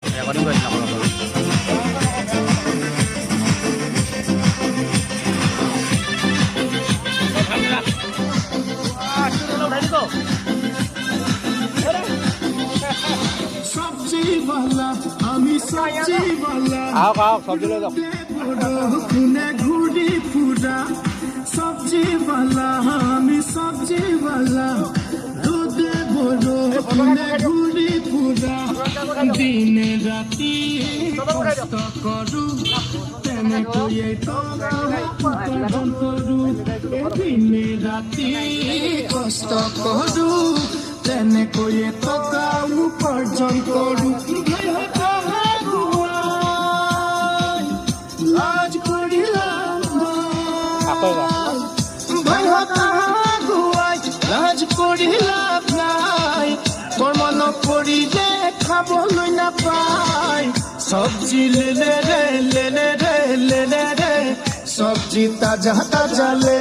recording করেছিলাম সবজি লয়ে যাও ঘুরি পুরা সবজি বালা আমি সবজি বালা দুধে বড় ঘুরি পুরা দিনে রাতি কষ্ট করু তেনে কইয়ে তো উপার্জন করু দিনে রাতি কষ্ট করু তেনে কইয়ে তো উপার্জন করু লাজ করিলাম ভাই গুয়াই লাজ করিলাম নাই তোর মন করিলে খাবলৈ নাপাই সবজি লেলে রে লেলে রে লেলে রে সবজি তাজা তাজা লে